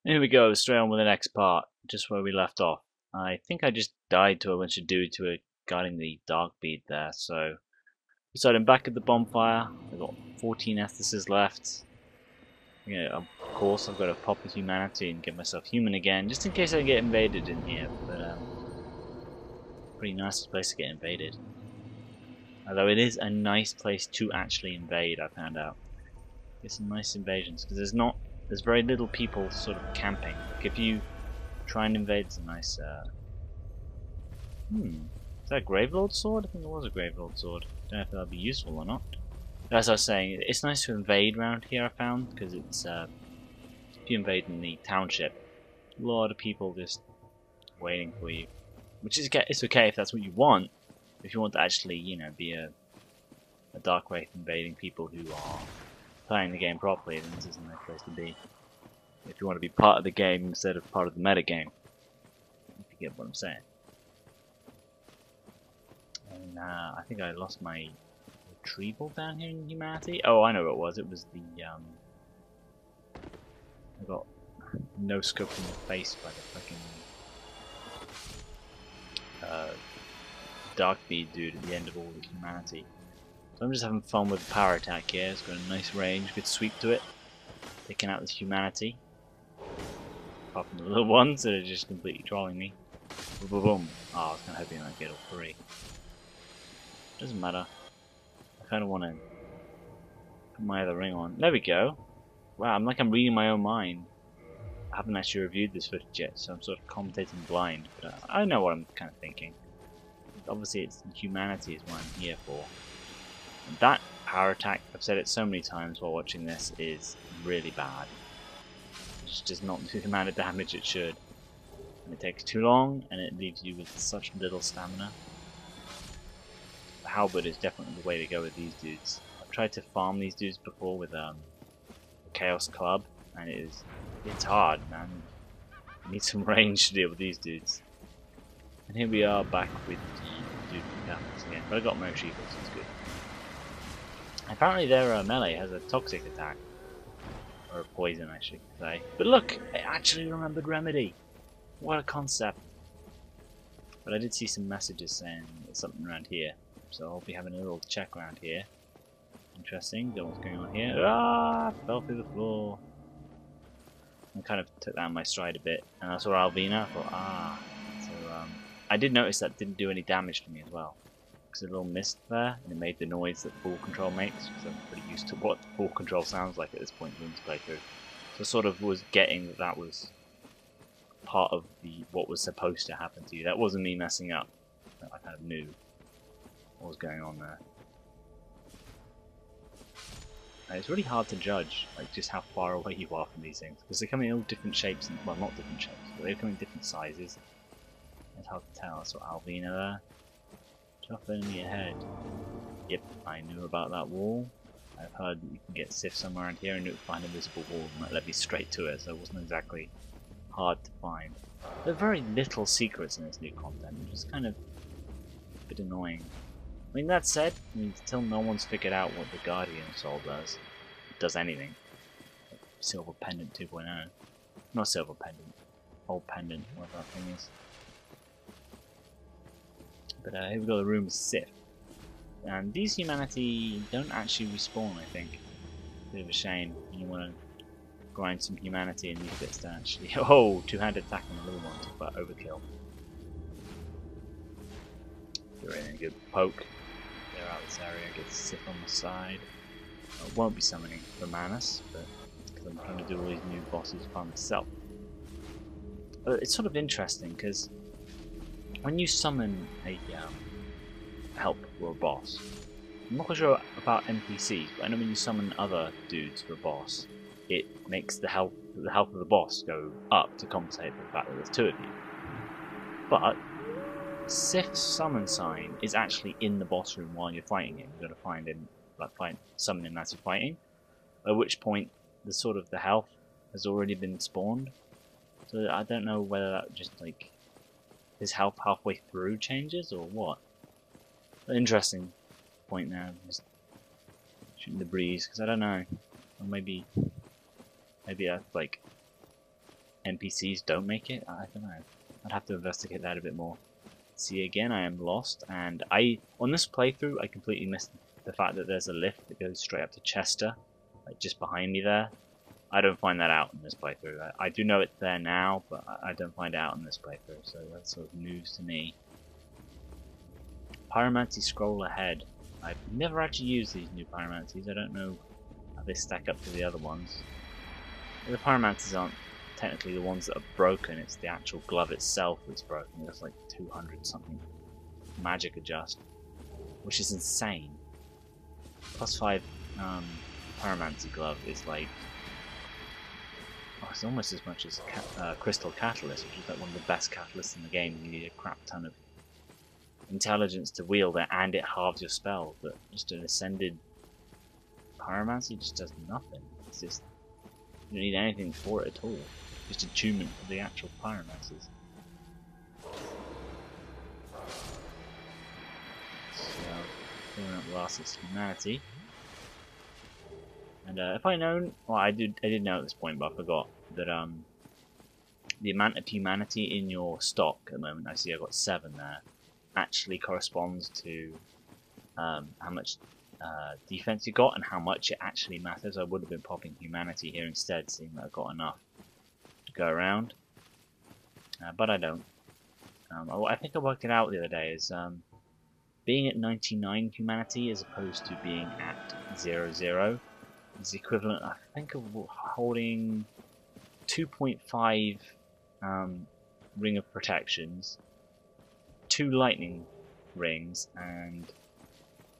Here we go, straight on with the next part, just where we left off. I think I just died to a bunch of dudes who were guarding the dark bead there, so I'm back at the bonfire. I've got 14 essences left. Of course, I've got to pop with humanity and get myself human again, just in case I get invaded in here, but pretty nice place to get invaded. Although it is a nice place to actually invade, I found out. Get some nice invasions, because there's very little people sort of camping. Like if you try and invade, it's a nice, is that a Gravelord sword? I think it was a Gravelord sword. Don't know if that'll be useful or not. As I was saying, it's nice to invade around here, I found, because it's, if you invade in the township, a lot of people just waiting for you. Which is okay, it's okay if that's what you want. If you want to actually, be a Dark Wraith invading people who are playing the game properly, then this is a nice place to be. If you want to be part of the game instead of part of the meta game. If you get what I'm saying. And I think I lost my retrieval down here in humanity. Oh, I know what it was. It was the I got no scope in the face by the fucking dark bead dude at the end of all the humanity. So I'm just having fun with the power attack here. It's got a nice range, good sweep to it. Taking out this humanity. Apart from the little ones that are just completely trolling me. Boom, boom, boom. Oh, I was kind of hoping I'd get all three. Doesn't matter. I kind of want to put my other ring on. There we go. Wow, I'm reading my own mind. I haven't actually reviewed this footage yet, so I'm sort of commentating blind. But I know what I'm kind of thinking. Obviously, it's humanity is what I'm here for. And that power attack, I've said it so many times while watching this, is really bad. It just does not do the amount of damage it should. And it takes too long, and it leaves you with such little stamina. The halberd is definitely the way to go with these dudes. I've tried to farm these dudes before with the Chaos Club, and it's hard, man. You need some range to deal with these dudes. And here we are back with the dude from Catholics again, but I got my retrievals, so it's good. Apparently their melee has a toxic attack. Or a poison, I should say. But look, I actually remembered Remedy. What a concept. But I did see some messages saying there's something around here. So I'll be having a little check around here. Interesting, don't know what's going on here. Ah, fell through the floor. I kind of took that on my stride a bit. And I saw Alvina, I thought, So, I did notice that didn't do any damage to me as well. Because a little mist there, and it made the noise that full control makes, because I'm pretty used to what full control sounds like at this point in this playthrough. So I sort of was getting that was part of what was supposed to happen to you. That wasn't me messing up. I kind of knew what was going on there. And it's really hard to judge, like just how far away you are from these things, because they come in all different shapes, and well, not different shapes, but they come in different sizes. It's hard to tell. So Alvina there. Drop enemy ahead. Yep, I knew about that wall. I've heard that you can get Sif somewhere around here and it would find a visible wall and that led me straight to it, so it wasn't exactly hard to find. There are very little secrets in this new content, which is kind of a bit annoying. I mean, that said, until no one's figured out what the Guardian Soul does, it does anything. Like Silver Pendant 2.0. Not Silver Pendant. Old Pendant, whatever that thing is. But here we got the room of Sif. And these humanity don't actually respawn, I think. Bit of a shame. You want to grind some humanity in these bits to actually... Oh! Two-handed attack on the little ones, but overkill. Get in a good poke. Clear out this area, get Sif on the side. I won't be summoning for Manus, but because I'm trying to do all these new bosses by myself. But it's sort of interesting, because when you summon a help or a boss, I'm not quite sure about NPCs, but I know when you summon other dudes for a boss, it makes the health of the boss go up to compensate for the fact that there's two of you. But Sif's summon sign is actually in the boss room while you're fighting him. You've got to find him, summon him as you're fighting. At which point, the health has already been spawned. So I don't know whether that just his health halfway through changes or what. An interesting point now, just shooting the breeze, because I don't know. Or maybe that's NPCs don't make it? I don't know. I'd have to investigate that a bit more. See, again, I am lost, and on this playthrough, I completely missed the fact that there's a lift that goes straight up to Chester, like just behind me there. I don't find that out in this playthrough. I do know it's there now, but I don't find it out in this playthrough, so that's sort of news to me. Pyromancy scroll ahead. I've never actually used these new pyromancies. I don't know how they stack up to the other ones. The pyromancies aren't technically the ones that are broken, it's the actual glove itself that's broken. It's like 200 something magic adjust, which is insane. +5 pyromancy glove is like, oh, it's almost as much as crystal catalyst, which is like one of the best catalysts in the game. You need a crap ton of intelligence to wield it, and it halves your spell. But just an ascended pyromancy just does nothing. It's just, you don't need anything for it at all. Just attunement for the actual pyromancers. So, filling up last humanity. And if I known, well, I did know at this point, but I forgot that the amount of humanity in your stock at the moment, I see I've got 7 there, actually corresponds to how much defense you got and how much it actually matters. I would have been popping humanity here instead, seeing that I've got enough to go around, but I don't. I think I worked it out the other day, is being at 99 humanity as opposed to being at 00 is the equivalent, I think, of holding 2.5 ring of protections, 2 lightning rings, and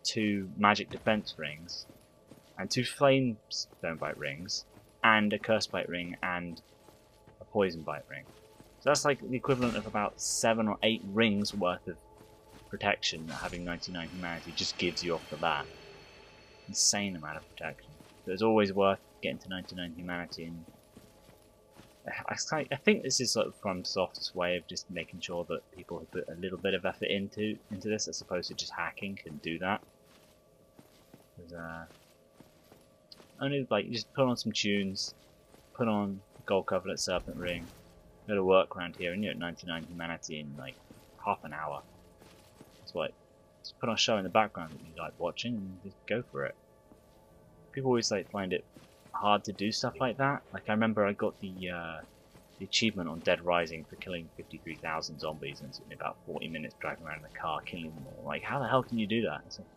2 magic defense rings, and 2 flame stone bite rings, and a curse bite ring, and a poison bite ring. So that's like the equivalent of about 7 or 8 rings worth of protection that having 99 humanity just gives you off the bat. Insane amount of protection. So it's always worth getting to 99 humanity, and I think this is sort of FromSoft's way of just making sure that people who put a little bit of effort into this, as opposed to just hacking, can do that. Only like, you just put on some tunes, put on Gold Coverlet Serpent Ring, go to work around here, and you're at 99 humanity in like half an hour. It's like, just put on a show in the background that you like watching, and just go for it. People always like find it hard to do stuff like that. Like, I remember I got the achievement on Dead Rising for killing 53,000 zombies, and it took me about 40 minutes driving around in the car killing them all. Like, how the hell can you do that? It's like,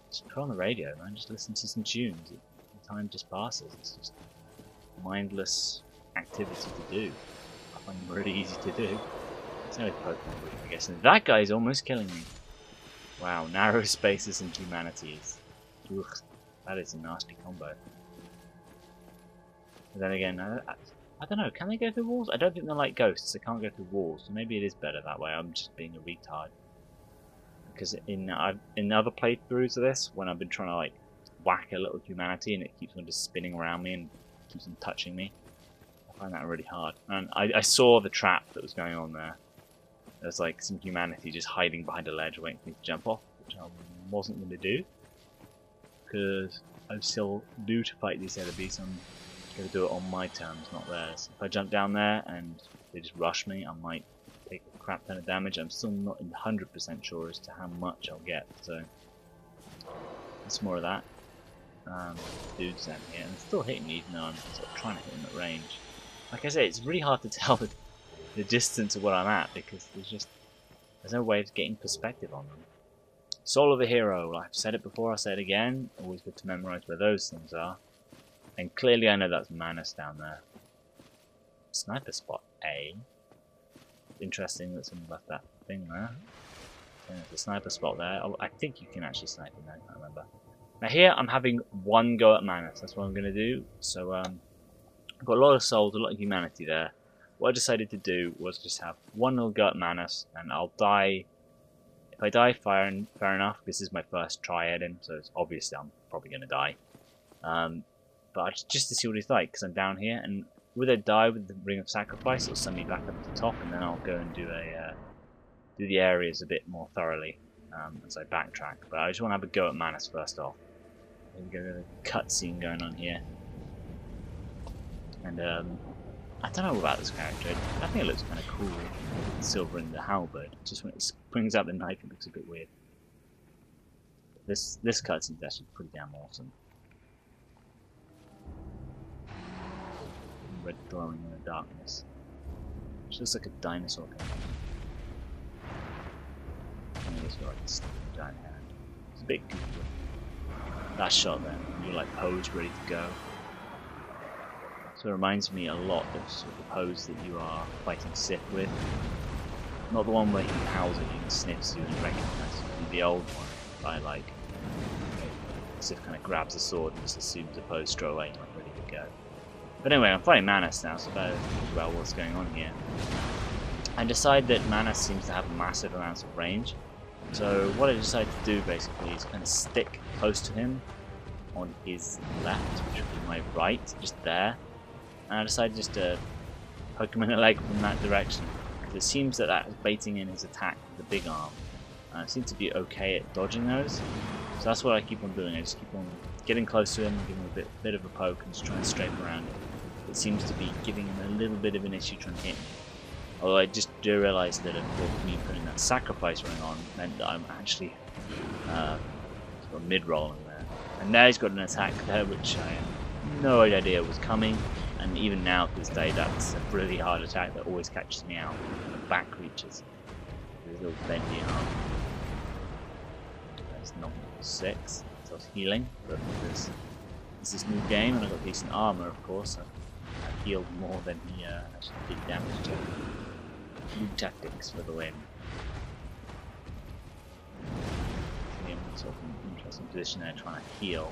just put on the radio, man. Just listen to some tunes. The time just passes. It's just mindless activity to do. I find them really easy to do. It's only Pokemon, I guess. And that guy's almost killing me. Wow, narrow spaces and humanities. Ugh, that is a nasty combo. But then again, I don't know, can they go through walls? I don't think they're like ghosts, they can't go through walls, so maybe it is better that way. I'm just being a retard. Because in other playthroughs of this, when I've been trying to like whack a little humanity and it keeps on just spinning around me and keeps on touching me, I find that really hard. And I saw the trap that was going on there. There's like some humanity just hiding behind a ledge waiting for me to jump off, which I wasn't going to do. Because I still do to fight these enemies, I'm going to do it on my terms, not theirs. If I jump down there and they just rush me, I might take a crap ton of damage. I'm still not 100% sure as to how much I'll get, so it's more of that. Dude's down here, and it's still hitting me even though I'm sort of trying to hit him at range. Like I say, it's really hard to tell the distance of what I'm at, because there's no way of getting perspective on them. Soul of a Hero, I've said it before, I'll say it again, always good to memorize where those things are. And clearly I know that's Manus down there. Sniper spot A. Interesting that someone left that thing there. And there's a sniper spot there. Oh, I think you can actually snipe in there, I can't remember. Now here I'm having one go at Manus, that's what I'm going to do. So I've got a lot of souls, a lot of humanity there. What I decided to do was just have one little go at Manus, and I'll die. If I die, fair enough. This is my first try at him, so it's obviously I'm probably going to die. But just to see what he's like, because I'm down here, and would I die with the Ring of Sacrifice, it'll send me back up to the top, and then I'll go and do the areas a bit more thoroughly as I backtrack. But I just want to have a go at Manus first off. There's a cutscene going on here, and I don't know about this character. I think it looks kind of cool. Silver in the halberd. Just when it brings out the knife, it looks a bit weird. This cutscene is actually pretty damn awesome. Red glowing in the darkness. It looks like a dinosaur coming. And he's got like a giant hand. It's a bit goofy. That shot then, you're like posed, ready to go. So it reminds me a lot of sort of the pose that you are fighting Sith with. Not the one where he howls at you and sniffs you and recognizes you. The old one, I like. Sith kind of grabs a sword and just assumes a pose straight away, like ready to go. But anyway, I'm fighting Manus now, so better think about what's going on here. I decide that Manus seems to have massive amounts of range. So what I decided to do basically is kind of stick close to him on his left, which would be my right, just there. And I decided just to poke him in the leg from that direction, because it seems that that is baiting in his attack with the big arm. I seem to be okay at dodging those, so that's what I keep on doing. I just keep on getting close to him, giving him a bit of a poke, and just trying to strafe around it. It seems to be giving him a little bit of an issue trying to hit me. Although I just do realise that of course me putting that sacrifice ring on meant that I'm actually sort of mid-rolling there. And now he's got an attack there which I had no idea was coming, and even now to this day that's a really hard attack that always catches me out when the back reaches. There's a little bendy arm. That's not 6, so I was healing, but because this is a new game and I've got decent armour of course, I've healed more than he actually did damage to. New tactics for the win. I'm sort of in an interesting position there trying to heal.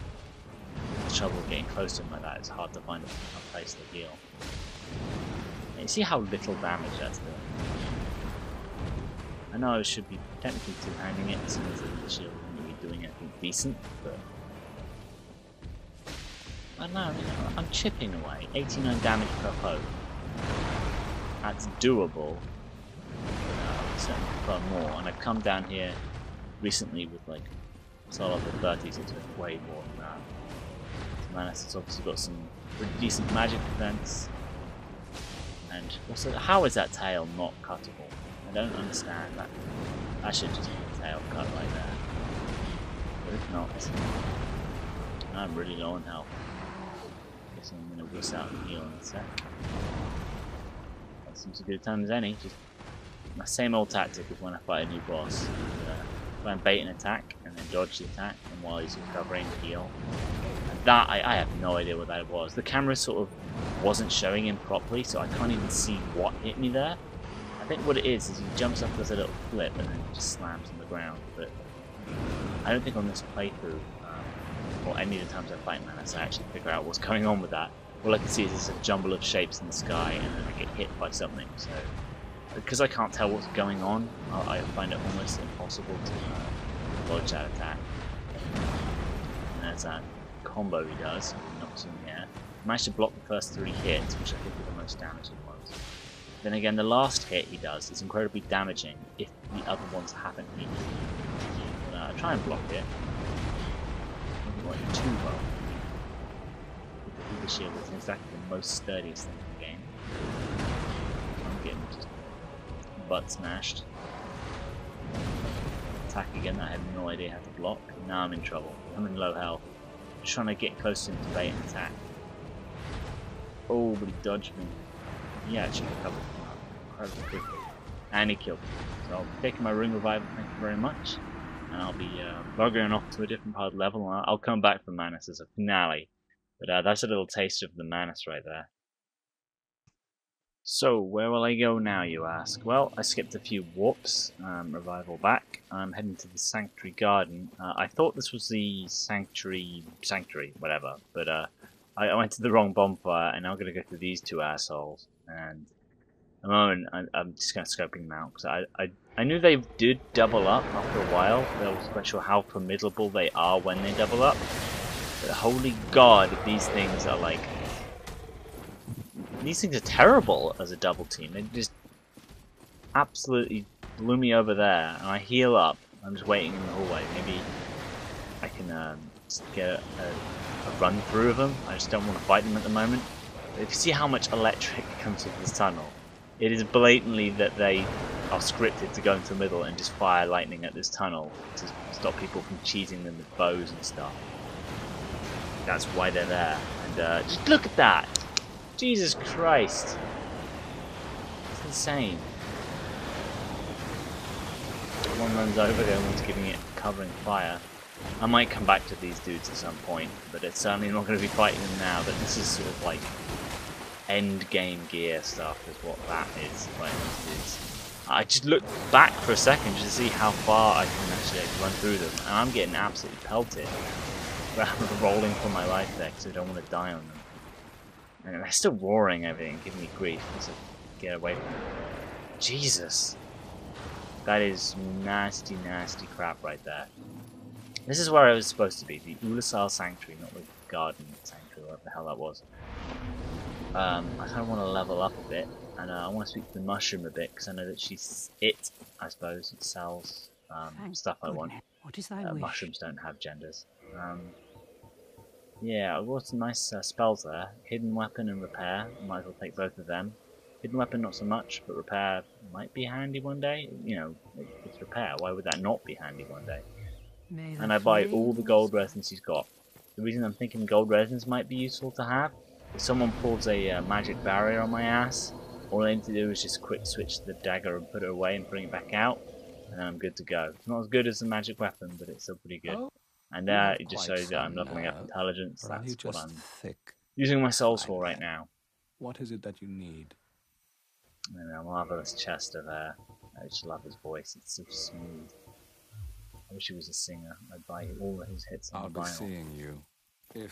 The trouble with getting close to him like that is hard to find a place to heal. And you see how little damage that's doing. I know I should be technically two-handing it as soon as the shield isn't really doing anything decent, but I don't know, I'm chipping away. 89 damage per poke. That's doable. Certainly prefer more, and I've come down here recently with like solid 30s, it's way more than that. So Manus has obviously got some pretty decent magic defense, and also how is that tail not cuttable? I don't understand that. That should just be a tail cut right there. But if not, I'm really low on health. Guess I'm gonna whisk out and heal in a sec. That seems as good a time as any. Just my same old tactic of when I fight a new boss. Try and bait an attack and then dodge the attack, and while he's recovering, heal. And that, I have no idea what that was. The camera sort of wasn't showing him properly, so I can't even see what hit me there. I think what it is he jumps up as a little flip and then just slams on the ground. But I don't think on this playthrough, or any of the times I fight Manus, I actually figure out what's going on with that. All I can see is there's a jumble of shapes in the sky, and then I get hit by something. So because I can't tell what's going on, I find it almost impossible to dodge that attack. And there's that combo he does, he knocks in the air. I managed to block the first 3 hits, which I think are the most damaging ones. Then again, the last hit he does is incredibly damaging if the other ones haven't hit you. Try and block it. Not too well. The shield is exactly the most sturdiest thing in the game. I'm getting just butt smashed. Attack again, I have no idea how to block. Now I'm in trouble. I'm in low health. Just trying to get close to him to bait an attack. Oh, but he dodged me. He actually recovered incredibly quickly. And he killed me. So I'll be taking my ring revival, thank you very much. And I'll be buggering off to a different part of the level, and I'll come back from Manus as a finale. But that's a little taste of the Manus right there. So, where will I go now, you ask? Well, I skipped a few warps, revival back. I'm heading to the Sanctuary Garden. I thought this was the Sanctuary, whatever, but I went to the wrong bonfire, and now I'm going to go to these two assholes. And at the moment, I'm just kind of scoping them out, because I knew they did double up after a while, but I wasn't quite sure how formidable they are when they double up. But holy god, these things are like... These things are terrible as a double team. They just absolutely blew me over there, and I heal up. I'm just waiting in the hallway. Maybe I can just get a run through of them. I just don't want to fight them at the moment. If you see how much electric comes from this tunnel, it is blatantly that they are scripted to go into the middle and just fire lightning at this tunnel to stop people from cheating them with bows and stuff. That's why they're there. And just look at that! Jesus Christ! It's insane. One runs over, the other one's giving it covering fire. I might come back to these dudes at some point, but it's certainly not going to be fighting them now. But this is sort of like end game gear stuff, is what that is. Fighting these dudes. I just looked back for a second just to see how far I can actually run through them, and I'm getting absolutely pelted. I'm rolling for my life there because I don't want to die on them. And they're still roaring everything, giving me grief. Just get away from them. Jesus. That is nasty, nasty crap right there. This is where I was supposed to be, the Ulasal Sanctuary, not the Garden Sanctuary, whatever the hell that was. I kind of want to level up a bit, and I want to speak to the Mushroom a bit, because I know that I suppose, it sells stuff I want. What is thy wish? Mushrooms don't have genders. Yeah, I've got some nice spells there. Hidden Weapon and Repair, might as well take both of them. Hidden Weapon not so much, but Repair might be handy one day. You know, it's Repair, why would that not be handy one day? And I buy all the gold resins he's got. The reason I'm thinking gold resins might be useful to have, if someone pulls a magic barrier on my ass, all I need to do is just quick switch the dagger and put it away and bring it back out, and then I'm good to go. It's not as good as the magic weapon, but it's still pretty good. Oh, And it just shows that I'm leveling up intelligence. That's what I'm using my souls for right now. What is it that you need? And a marvelous chest of hair. I just love his voice, it's so smooth. I wish he was a singer. I'd buy all of his hits on the vinyl. I'll be seeing you.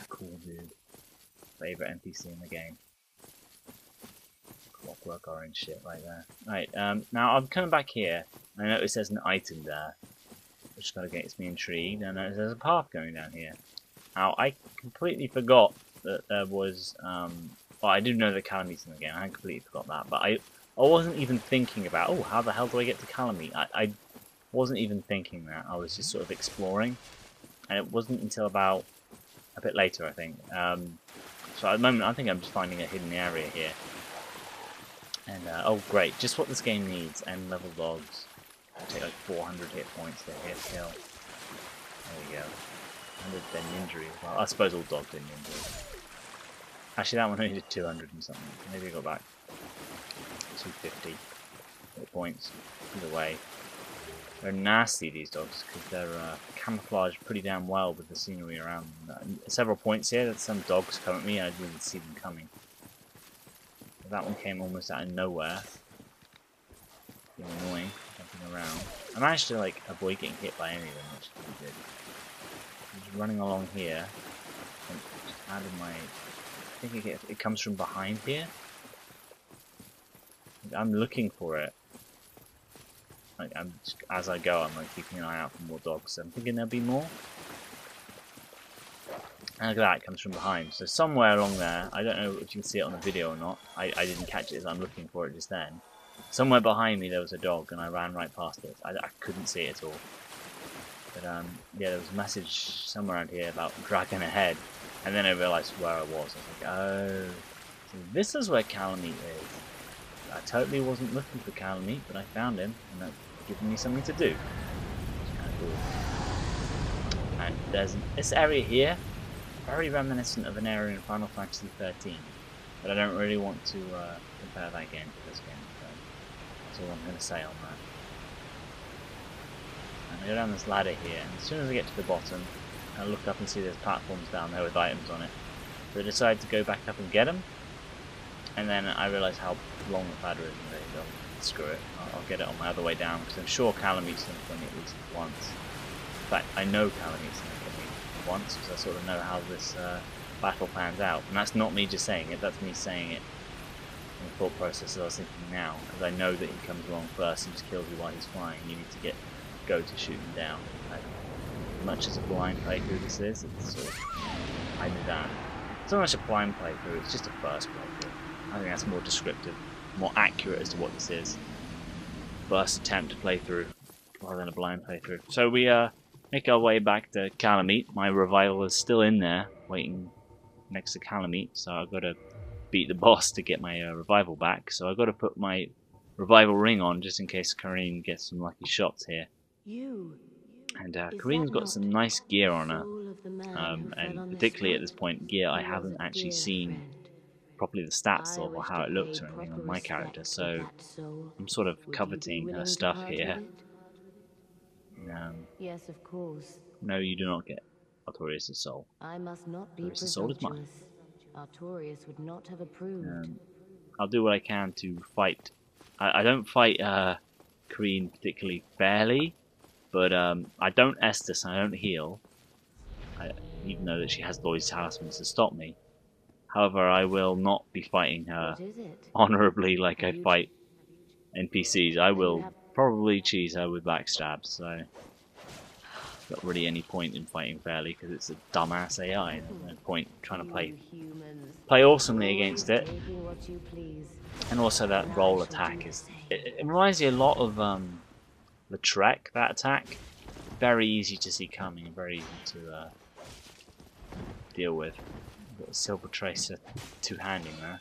Cool dude. Favorite NPC in the game. Clockwork orange shit right there. Right, now I'm coming back here. I notice there's an item there, which kind of gets me intrigued. And there's a path going down here. Now I completely forgot that there was. Well, I do know that Calamete's in the game. I completely forgot that, but I wasn't even thinking about. Oh, how the hell do I get to Calamite? I wasn't even thinking that. I was just sort of exploring, and it wasn't until about a bit later, I think. So at the moment, I think I'm just finding a hidden area here. And oh great, just what this game needs. End level dogs. Take like 400 hit points to hit kill. There we go. 100 then injury as well. I suppose all dogs did injury. Actually, that one only did 200 and something. Maybe I got back 250 hit points. Either way. They're nasty, these dogs, because they're camouflaged pretty damn well with the scenery around them. Several points here, there's some dogs coming at me, I didn't even see them coming. That one came almost out of nowhere. Being annoying, jumping around. I managed to like avoid getting hit by any of them, which is pretty good. I'm just running along here. And just added my... I think it comes from behind here. I'm looking for it. Like, as I go, I'm like keeping an eye out for more dogs. So I'm thinking there'll be more. And look at that, it comes from behind. So somewhere along there, I don't know if you can see it on the video or not. I didn't catch it as I'm looking for it just then. Somewhere behind me there was a dog, and I ran right past it. I couldn't see it at all. But yeah, there was a message somewhere around here about dragging ahead. And then I realised where I was. I was like, oh, so this is where Calamite is. I totally wasn't looking for Calamite, but I found him, and that giving me something to do. It's kind of cool. And there's this area here, very reminiscent of an area in Final Fantasy 13, but I don't really want to compare that game to this game. So that's all I'm going to say on that. And I go down this ladder here, and as soon as I get to the bottom, I look up and see there's platforms down there with items on it. So I decide to go back up and get them, and then I realise how long the ladder is, and there you go. Screw it, I'll get it on my other way down, because I'm sure Calamite's going to kill me at least once. In fact, I know Calamite's going to kill me once, because I sort of know how this battle pans out. And that's not me just saying it, that's me saying it in the thought process that I was thinking now, because I know that he comes along first and just kills you while he's flying. You need to go to shoot him down. As much as a blind playthrough this is, it's sort of, I knew that. It's not much a blind playthrough, it's just a first playthrough. I think that's more descriptive, more accurate as to what this is. First attempt to play through, rather than a blind playthrough. So we make our way back to Calamite. My revival is still in there, waiting next to Calamite, so I've got to beat the boss to get my revival back. So I've got to put my revival ring on just in case Karine gets some lucky shots here. You. And Is Karine's that got not some nice gear on her, soul of the man who fell and on this particularly at rock? this point, gear I He was haven't a actually dear seen friend. properly the stats I of or wish how to it pay looks or anything proper on my character. respect of So that soul. I'm sort of Would you be coveting her willing to stuff part here. with it? Yes, of course. No, you do not get Artorias' soul. I must not be Artorias' soul is mine. presumptuous. Artorias would not have approved. I'll do what I can to fight. I don't fight Karine particularly fairly, but I don't Estus and I don't heal, even though that she has Lloyd's talismans to stop me. However, I will not be fighting her What is it? honorably like I Have you fight NPCs. I Then you will have probably cheese her with backstabs, so not really any point in fighting fairly because it's a dumbass AI. There's no point trying to you humans. play awesomely Always against it. taking what you please. And also that And I roll shall attack do is the same. it reminds me a lot of the Trek, that attack. Very easy to see coming and very easy to deal with. Got a Silver Tracer two-handing there.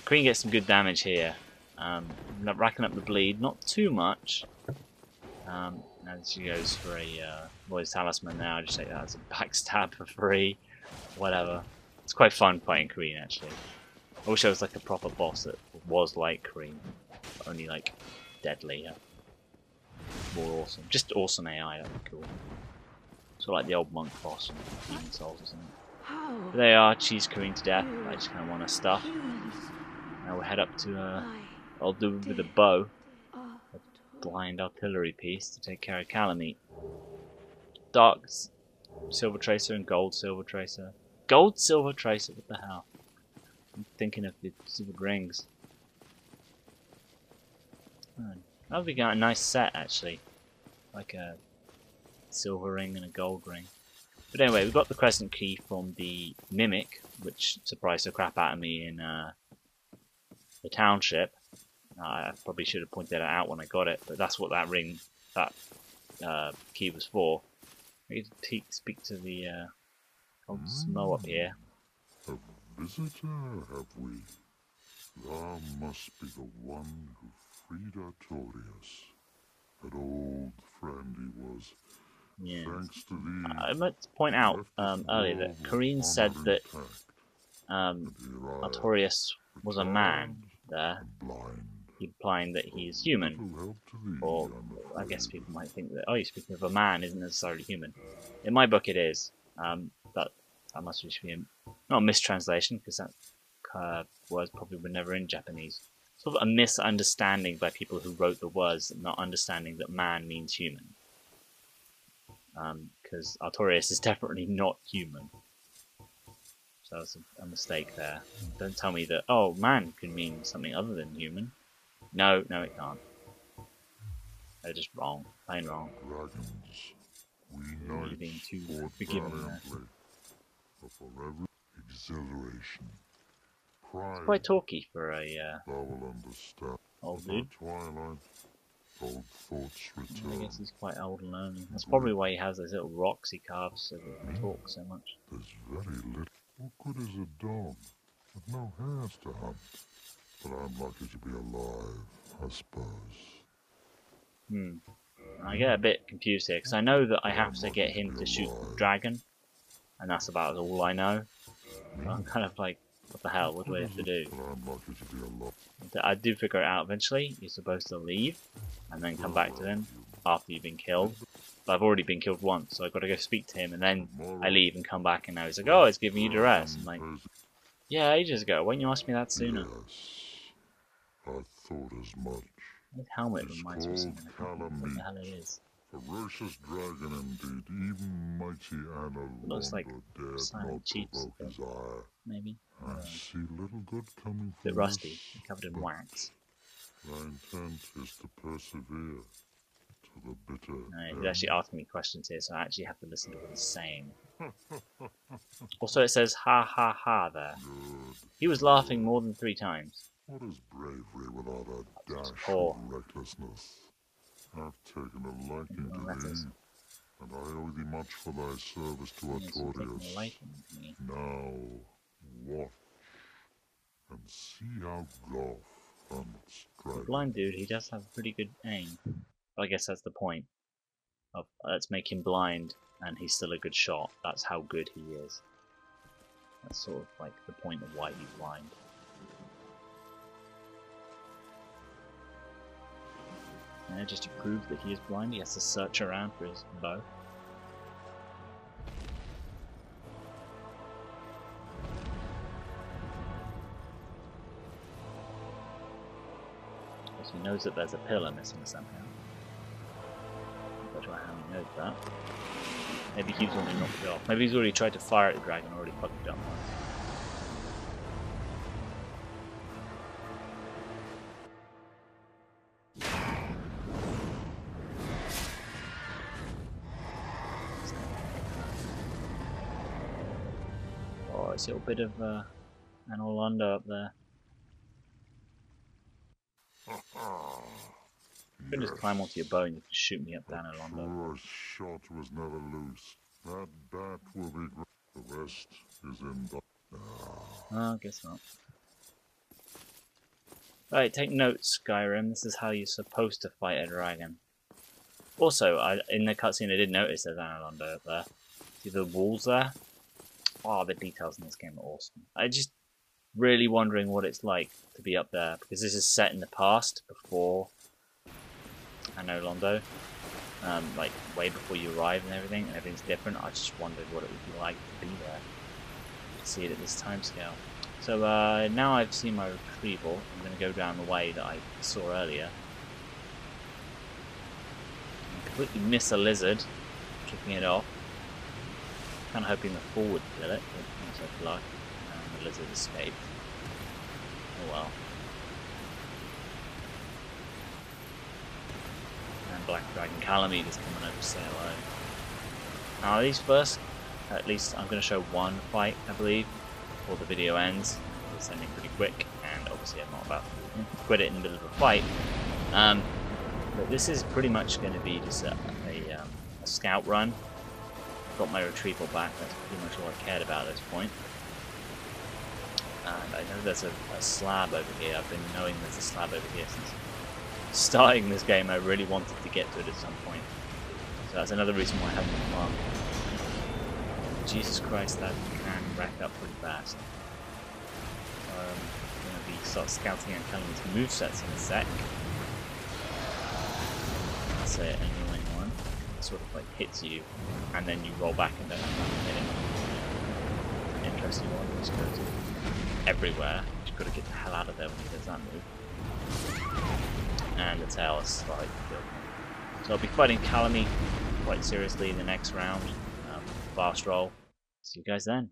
Queen gets some good damage here. Racking up the bleed, not too much. As she goes for a Lloyd's Talisman now, I just take that as a backstab for free. Whatever. It's quite fun fighting Queen actually. I wish there was like a proper boss that was like Queen, but only like deadlier. More awesome. Just awesome AI, that'd be cool. Sort of like the old monk boss from Demon Souls or something. How? But they are cheese Queen to death. I just kind of want her stuff. Humans. Now we'll head up to I I'll do with a bow, are a blind artillery piece to take care of Calamite. Dark Silver Tracer and Gold Silver Tracer. Gold Silver Tracer, what the hell? I'm thinking of the silver rings. That would be a nice set actually. Like a silver ring and a gold ring. But anyway, we got the crescent key from the Mimic, which surprised the crap out of me in the township. I probably should have pointed that out when I got it, but that's what that ring, that key was for. We need to speak to the old Smo up here. A visitor, have we? Thou must be the one who freed Artorias. That old friend he was. Yeah. Thanks to thee. I meant to point out earlier that Karine said that Artorias was a man there, implying that he is human. Or I guess people might think that, oh, you're speaking of a man isn't necessarily human. In my book it is, but that must just be not a mistranslation, because that words probably were never in Japanese. Sort of a misunderstanding by people who wrote the words, not understanding that man means human. Because Artorias is definitely not human. So that's a mistake there. Don't tell me that, oh, man can mean something other than human. No, no it can't. They're just wrong. Plain wrong. Dragons, we You're knights being too fought forgiving there. valiantly, but for every exhilaration, pride, It's quite talky for a thou will understand. old At dude. the twilight, old thoughts I return. guess he's quite old and lonely. That's probably why he has those little rocks he carves so that he talks so much. There's very little. What good is a dog with no hairs to hunt? But I'm lucky to be alive, I suppose. I get a bit confused here, because I know that I have to get him to shoot the dragon, and that's about all I know. So I'm kind of like, what the hell, what do I have to do? But I'm lucky to be alive. I do figure it out eventually. You're supposed to leave, and then come back to him after you've been killed. But I've already been killed once, so I've got to go speak to him, and then I leave and come back, and now he's like, oh, it's giving you duress. I'm like, yeah, ages ago, why didn't you ask me that sooner? Yes, I thought as much. His helmet It's reminds me of called something. I can't remember what the hell it Calamite. is. Ferocious dragon indeed, even mighty Anna Looks like dared Silent not Chief's provoke his ire. maybe. I see little good coming A bit from rusty, this, covered in but wax. my intent is to persevere to the bitter He's end. actually asking me questions here, so I actually have to listen to what he's saying. Also, it says ha ha ha there. Good. He was laughing more than 3 times. What is bravery without a dash poor. of recklessness? I've taken a liking Well, to that thee, is- and I owe thee much for thy service to He's taking a Artorias. liking to me. Now, watch. and see how Golf hunts The dragon. blind dude, he does have pretty good aim. But I guess that's the point. Of, let's make him blind, and he's still a good shot. That's how good he is. That's sort of like the point of why he's blind. Yeah, just to prove that he is blind, he has to search around for his bow. Because he knows that there's a pillar missing somehow. I'm not sure how he knows that. Maybe he's only knocked it off. Maybe he's already tried to fire at the dragon and already fucked it up. Oh, it's a little bit of an Orlando up there. You can just climb onto your bow and you can shoot me up down Orlando. First shot was never loose. That bat will be great. The rest is in the... Oh, I guess not. Right, take notes, Skyrim. This is how you're supposed to fight a dragon. Also, in the cutscene I did notice there's an Orlando up there. See the walls there? Oh, the details in this game are awesome. I'm just really wondering what it's like to be up there, because this is set in the past, before Orlando, like way before you arrive and everything's different. I just wondered what it would be like to be there, to see it at this time scale. So now I've seen my retrieval, I'm going to go down the way that I saw earlier. I completely miss a lizard, kicking it off. Kind of hoping the fool would kill it, but no such luck, and the lizard escaped. Oh well. And Black Dragon Calamite is coming over to say hello. Now these first, at least I'm going to show one fight, I believe, before the video ends. It's ending pretty quick, and obviously I'm not about to quit it in the middle of a fight. But this is pretty much going to be just a scout run. Got my retrieval back, that's pretty much all I cared about at this point. And I know there's a slab over here. I've been knowing there's a slab over here since starting this game. I really wanted to get to it at some point. So that's another reason why I haven't been farming. Jesus Christ, that can rack up pretty fast. I'm going to start scouting and telling these movesets in a sec. That's an annoying one. It sort of like hits you, and then you roll back and don't hit it. Interesting one, which goes everywhere. You've got to get the hell out of there when he does that move. And the tail is slightly killed me. So I'll be fighting Calamite quite seriously in the next round. Fast roll. See you guys then.